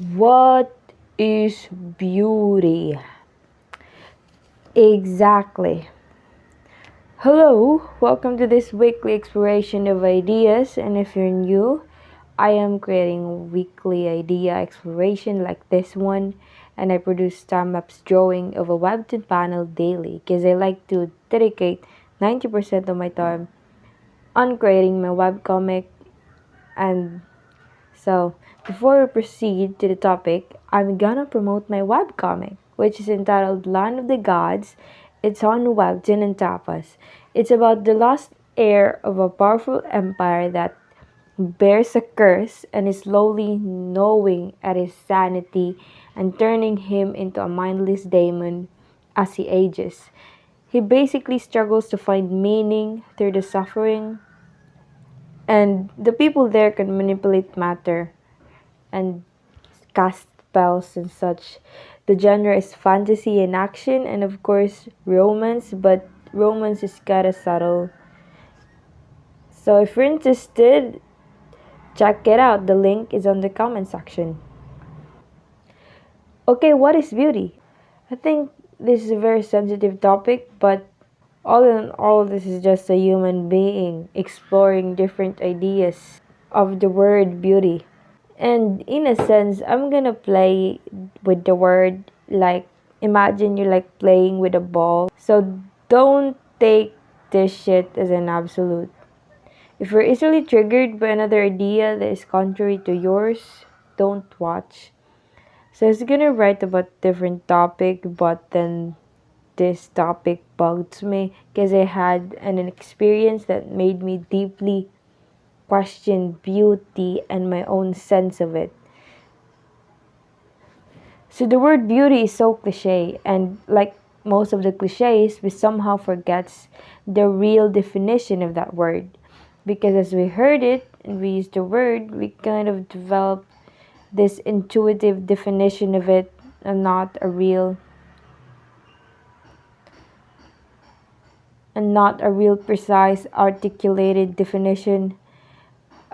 What is beauty? Exactly. Hello, welcome to this weekly exploration of ideas. And if you're new, I am creating weekly idea exploration like this one, and I produce time lapse drawing of a webtoon panel daily because I like to dedicate 90% of my time on creating my webcomic. And so, before we proceed to the topic, I'm gonna promote my webcomic, which is entitled Land of the Gods. It's on Webtoon and Tapas. It's about the lost heir of a powerful empire that bears a curse and is slowly gnawing at his sanity and turning him into a mindless demon as he ages. He basically struggles to find meaning through the suffering, and the people there can manipulate matter and cast spells and such. The genre is fantasy and action, and of course, romance, but romance is kinda subtle. So, if you're interested, check it out. The link is on the comment section. Okay, what is beauty? I think this is a very sensitive topic, but all in all, this is just a human being exploring different ideas of the word beauty. And in a sense, I'm gonna play with the word like imagine you're like playing with a ball. So don't take this shit as an absolute. If you're easily triggered by another idea that is contrary to yours, don't watch. So I was gonna write about different topic, but then this topic bugged me because I had an experience that made me deeply question beauty and my own sense of it. So the word beauty is so cliche, and like most of the cliches, we somehow forgets the real definition of that word. Because as we heard it and we used the word, we kind of developed this intuitive definition of it and not a real precise articulated definition.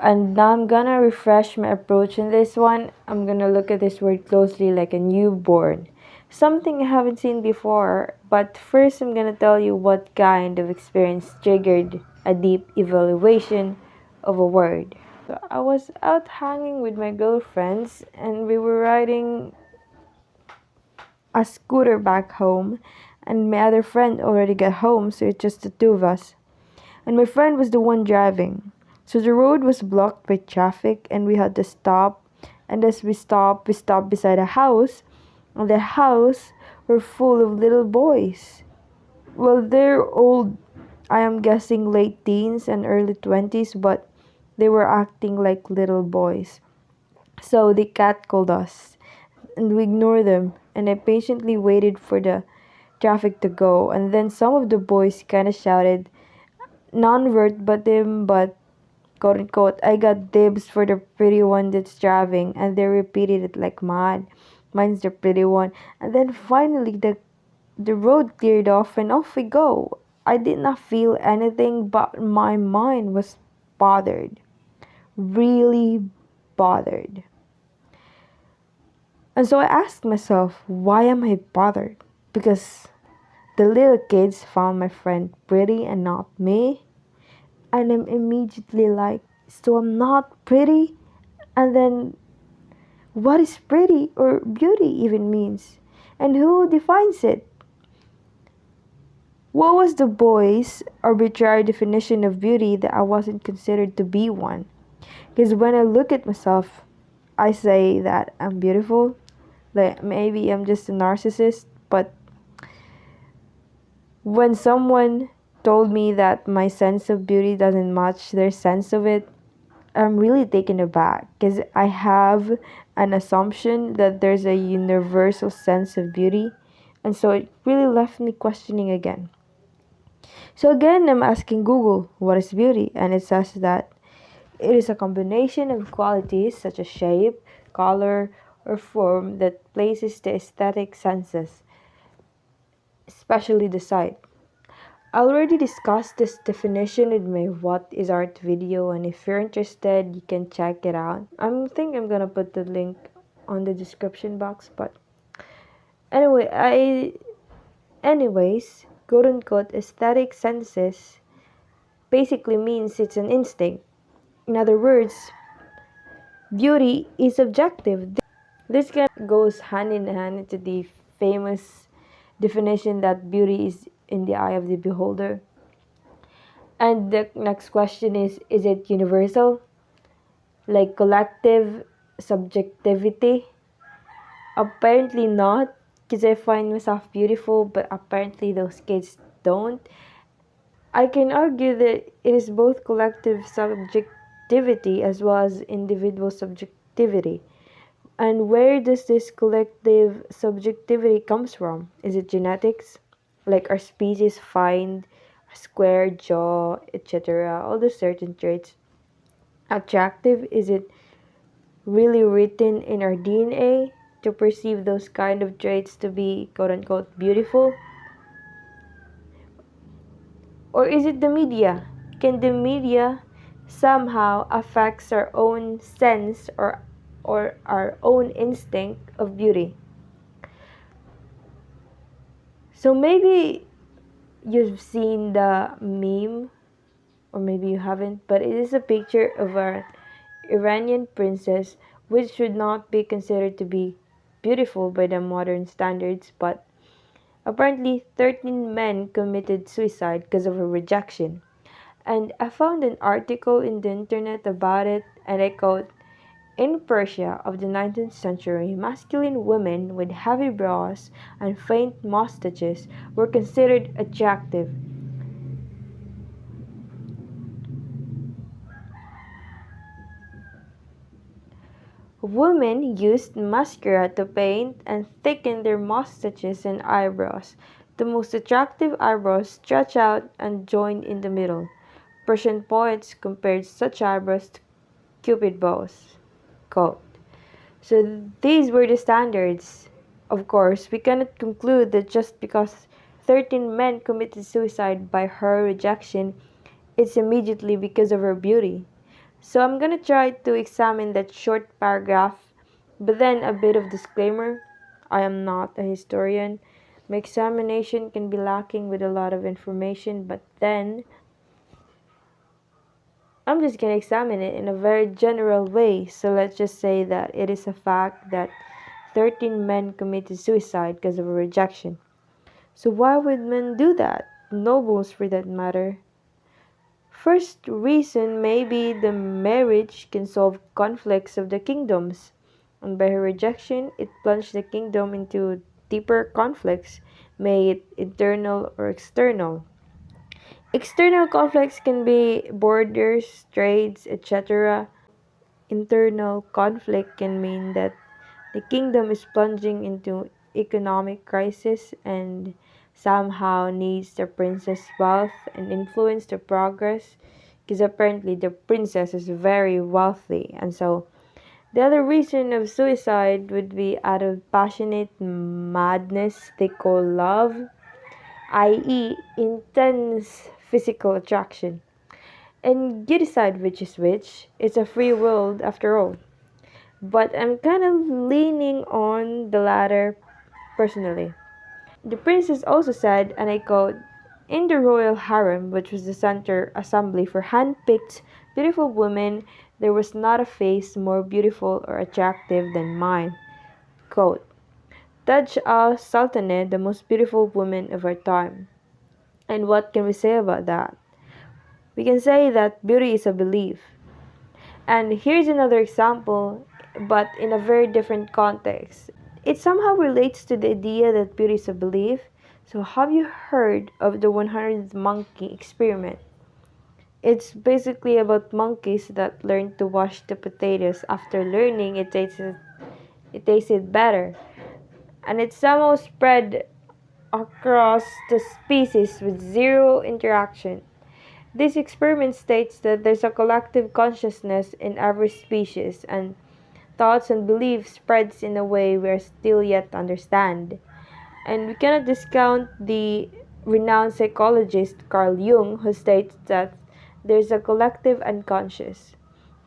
And now I'm gonna refresh my approach in this one. I'm gonna look at this word closely like a newborn. Something I haven't seen before, but first I'm gonna tell you what kind of experience triggered a deep evaluation of a word. So I was out hanging with my girlfriends and we were riding a scooter back home, and my other friend already got home, so it's just the two of us. And my friend was the one driving. So the road was blocked by traffic and we had to stop. And as we stopped beside a house. And the house were full of little boys. Well, they're old, I am guessing late teens and early 20s, but they were acting like little boys. So they catcalled us and we ignored them. And I patiently waited for the traffic to go. And then some of the boys kind of shouted, non-word but them, but quote unquote, I got dibs for the pretty one that's driving, and they repeated it like mad. Mine's the pretty one. And then finally the road cleared off and off we go. I did not feel anything, but my mind was bothered. Really bothered. And so I asked myself, why am I bothered? Because the little kids found my friend pretty and not me. And I'm immediately like, so I'm not pretty? And then, what is pretty or beauty even means? And who defines it? What was the boy's arbitrary definition of beauty that I wasn't considered to be one? Because when I look at myself, I say that I'm beautiful. Like maybe I'm just a narcissist, but when someone told me that my sense of beauty doesn't match their sense of it, I'm really taken aback because I have an assumption that there's a universal sense of beauty, and so it really left me questioning again. So again, I'm asking Google, what is beauty? And it says that it is a combination of qualities such as shape, color, or form that places the aesthetic senses, especially the sight. I already discussed this definition in my What is Art video, and if you're interested, you can check it out. I think I'm gonna put the link on the description box. But anyway, anyways, quote unquote aesthetic senses basically means it's an instinct. In other words, beauty is subjective. This kind of goes hand in hand into the famous definition that beauty is in the eye of the beholder. And the next question is it universal? Like collective subjectivity? Apparently not, because I find myself beautiful, but apparently those kids don't. I can argue that it is both collective subjectivity as well as individual subjectivity. And where does this collective subjectivity comes from? Is it genetics? Like our species find a square jaw, etc. All the certain traits attractive? Is it really written in our DNA to perceive those kind of traits to be quote unquote beautiful? Or is it the media? Can the media somehow affects our own sense or our own instinct of beauty? So maybe you've seen the meme, or maybe you haven't, but it is a picture of an Iranian princess which should not be considered to be beautiful by the modern standards, but apparently 13 men committed suicide because of her rejection. And I found an article in the internet about it, and I quote, in Persia of the 19th century, masculine women with heavy brows and faint mustaches were considered attractive. Women used mascara to paint and thicken their mustaches and eyebrows. The most attractive eyebrows stretch out and join in the middle. Persian poets compared such eyebrows to cupid bows. Quote. So these were the standards. Of course, we cannot conclude that just because 13 men committed suicide by her rejection, it's immediately because of her beauty. So I'm gonna try to examine that short paragraph, but then a bit of disclaimer. I am not a historian. My examination can be lacking with a lot of information, but then I'm just gonna examine it in a very general way. So let's just say that it is a fact that 13 men committed suicide because of a rejection. So why would men do that? Nobles for that matter. First reason maybe the marriage can solve conflicts of the kingdoms, and by her rejection it plunged the kingdom into deeper conflicts, may it internal or external. External conflicts can be borders, trades, etc. Internal conflict can mean that the kingdom is plunging into economic crisis and somehow needs the princess' wealth and influence to progress, because apparently the princess is very wealthy. And so the other reason of suicide would be out of passionate madness they call love, i.e., intense physical attraction. And you decide which is which. It's a free world after all. But I'm kind of leaning on the latter personally. The princess also said, and I quote, in the royal harem, which was the center assembly for hand-picked beautiful women, there was not a face more beautiful or attractive than mine. Quote, Taj al-Sultaneh, the most beautiful woman of our time. And what can we say about that? We can say that beauty is a belief. And here's another example, but in a very different context. It somehow relates to the idea that beauty is a belief. So, have you heard of the 100th monkey experiment? It's basically about monkeys that learned to wash the potatoes after learning it tasted better. And it somehow spread across the species with zero interaction. This experiment states that there's a collective consciousness in every species, and thoughts and beliefs spreads in a way we are still yet to understand. And we cannot discount the renowned psychologist Carl Jung, who states that there's a collective unconscious.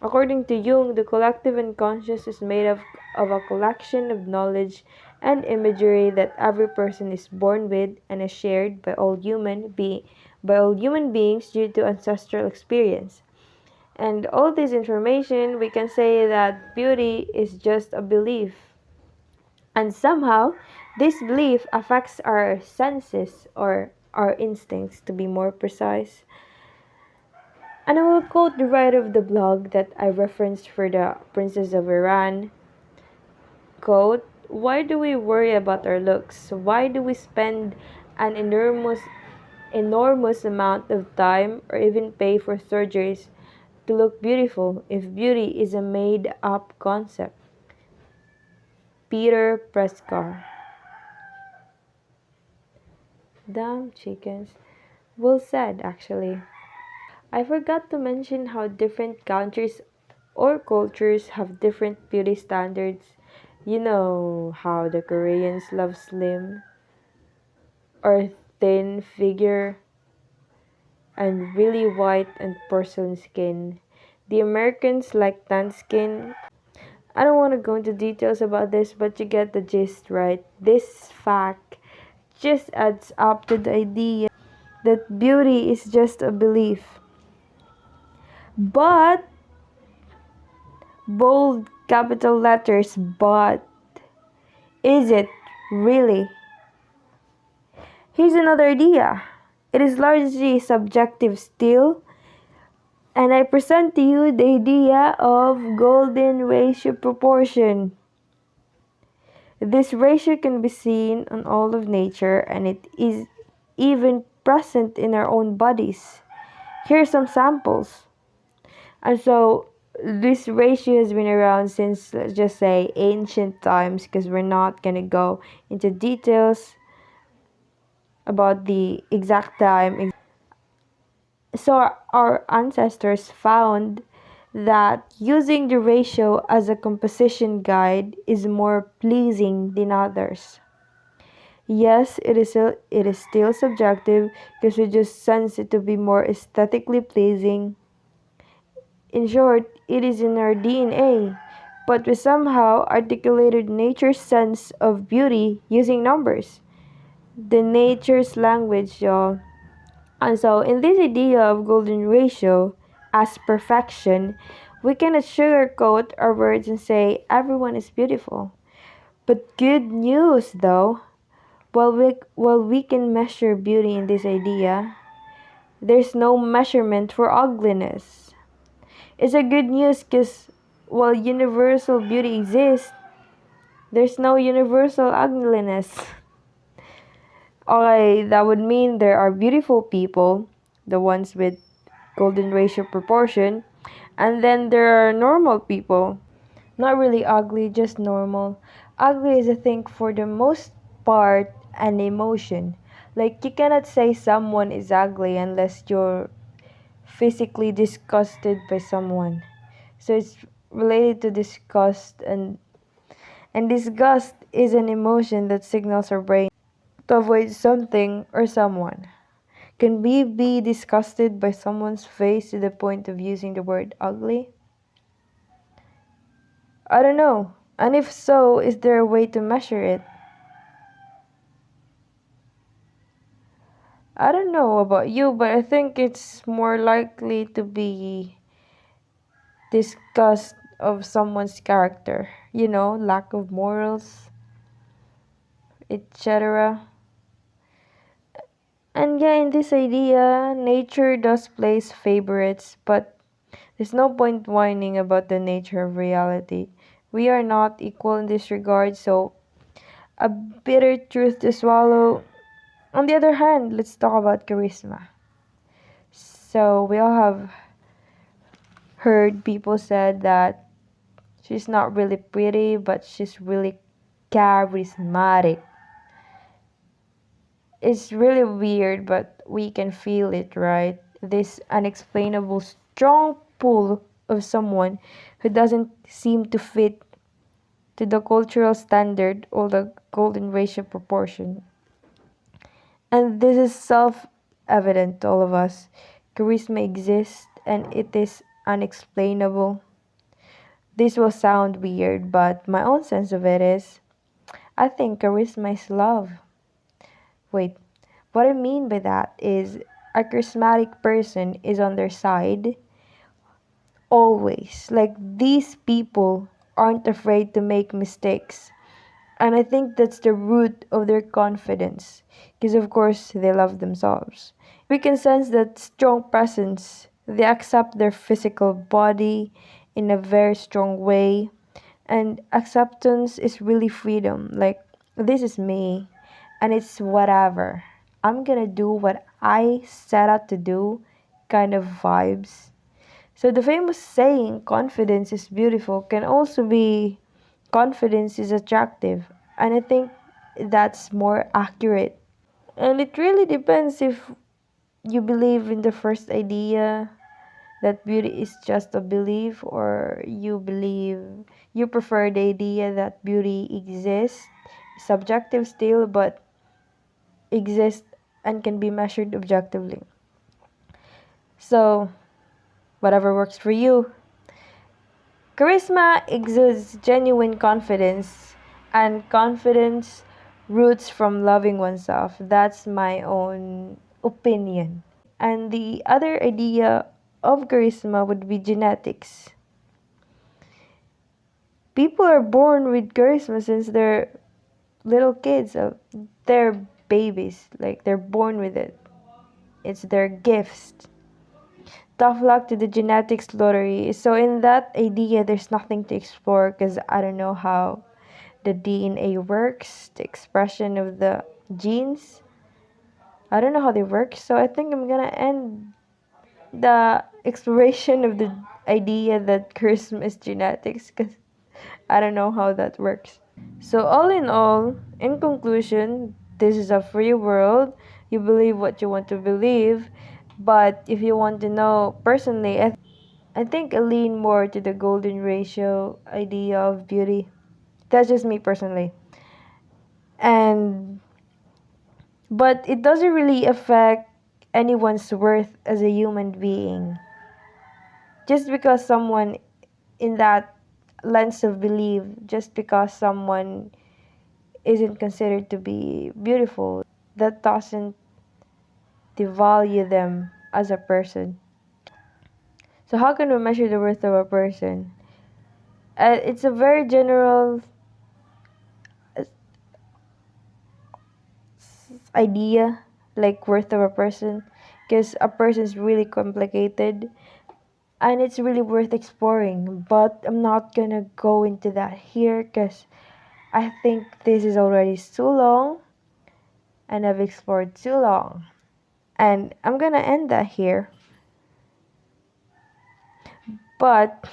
According to Jung, the collective unconscious is made of a collection of knowledge and imagery that every person is born with and is shared by all human beings due to ancestral experience. And all this information, we can say that beauty is just a belief. And somehow, this belief affects our senses or our instincts, to be more precise. And I will quote the writer of the blog that I referenced for the Princess of Iran. Quote, "Why do we worry about our looks? Why do we spend an enormous amount of time or even pay for surgeries to look beautiful if beauty is a made up concept?" Peter Prescott. Damn chickens. Well said, actually. I forgot to mention how different countries or cultures have different beauty standards. You know how the Koreans love slim or thin figure and really white and porcelain skin. The Americans like tan skin. I don't want to go into details about this, but you get the gist, right? This fact just adds up to the idea that beauty is just a belief. But, bold capital letters, but, is it really? Here's another idea. It is largely subjective still, and I present to you the idea of golden ratio proportion. This ratio can be seen on all of nature, and it is even present in our own bodies. Here are some samples. And so this ratio has been around since, let's just say, ancient times, because we're not going to go into details about the exact time. So our ancestors found that using the ratio as a composition guide is more pleasing than others. Yes, it is still subjective because we just sense it to be more aesthetically pleasing. In short, it is in our DNA, but we somehow articulated nature's sense of beauty using numbers. The nature's language, y'all. And so, in this idea of golden ratio as perfection, we cannot sugarcoat our words and say everyone is beautiful. But good news, though, while we can measure beauty in this idea, there's no measurement for ugliness. It's a good news because while universal beauty exists, there's no universal ugliness. Okay, that would mean there are beautiful people, the ones with golden ratio proportion, and then there are normal people. Not really ugly, just normal. Ugly is, I think, for the most part, an emotion. Like, you cannot say someone is ugly unless you're physically disgusted by someone. So it's related to disgust, and disgust is an emotion that signals our brain to avoid something or someone. Can we be disgusted by someone's face to the point of using the word ugly? I don't know. And if so, is there a way to measure it? I don't know about you, but I think it's more likely to be disgust of someone's character. You know, lack of morals, etc. And yeah, in this idea, nature does place favorites, but there's no point whining about the nature of reality. We are not equal in this regard, so a bitter truth to swallow. On the other hand, let's talk about charisma. So we all have heard people said that she's not really pretty, but she's really charismatic. It's really weird, but we can feel it, right? This unexplainable strong pull of someone who doesn't seem to fit to the cultural standard or the golden ratio proportion. And this is self evident to all of us. Charisma exists and it is unexplainable. This will sound weird, but my own sense of it is I think charisma is love. Wait, what I mean by that is a charismatic person is on their side always. Like these people aren't afraid to make mistakes. And I think that's the root of their confidence. Because, of course, they love themselves. We can sense that strong presence. They accept their physical body in a very strong way. And acceptance is really freedom. Like, this is me, and it's whatever. I'm gonna do what I set out to do, kind of vibes. So, the famous saying, confidence is beautiful, can also be confidence is attractive. And I think that's more accurate. And it really depends if you believe in the first idea that beauty is just a belief, or you prefer the idea that beauty exists, subjective still, but exists and can be measured objectively. So, whatever works for you. Charisma exudes genuine confidence, and confidence roots from loving oneself. That's my own opinion. And the other idea of charisma would be genetics. People are born with charisma since they're little kids. They're babies. Like they're born with it. It's their gifts. Tough luck to the genetics lottery. So in that idea, there's nothing to explore because I don't know how the DNA works, the expression of the genes. I don't know how they work. So I think I'm gonna end the exploration of the idea that charisma is genetics because I don't know how that works. So, all in all, in conclusion, this is a free world. You believe what you want to believe. But if you want to know personally, I think I lean more to the golden ratio idea of beauty. That's just me personally. And but it doesn't really affect anyone's worth as a human being. Just because someone in that lens of belief, just because someone isn't considered to be beautiful, that doesn't devalue them as a person. So, how can we measure the worth of a person? It's a very general uh, idea, like worth of a person, because a person is really complicated and it's really worth exploring. But I'm not gonna go into that here because I think this is already too long and I've explored too long. And I'm gonna end that here. But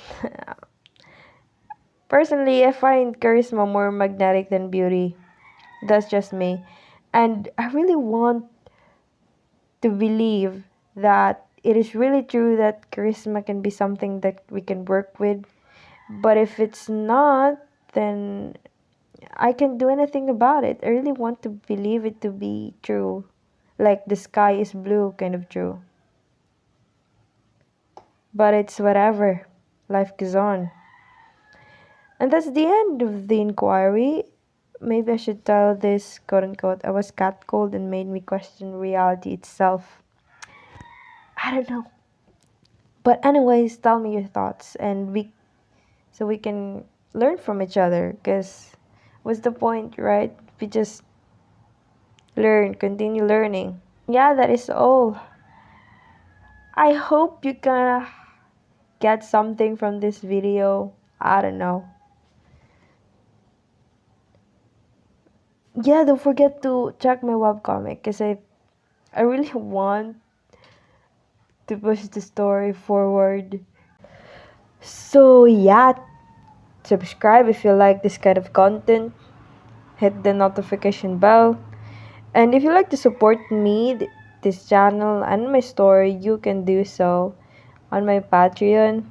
personally, I find charisma more magnetic than beauty. That's just me. And I really want to believe that it is really true that charisma can be something that we can work with. But if it's not, then I can't do anything about it. I really want to believe it to be true. Like the sky is blue, kind of true. But it's whatever. Life goes on. And that's the end of the inquiry. Maybe I should tell this, quote unquote, I was catcalled and made me question reality itself. I don't know. But anyways, tell me your thoughts and we can learn from each other because what's the point, right? We just learn, continue learning. Yeah, that is all. I hope you gonna get something from this video. I don't know. Yeah, don't forget to check my webcomic because I really want to push the story forward. So yeah, subscribe if you like this kind of content. Hit the notification bell. And if you like to support me, this channel, and my story, you can do so on my Patreon.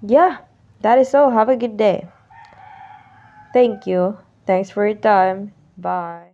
Yeah, that is all. Have a good day. Thank you. Thanks for your time. Bye.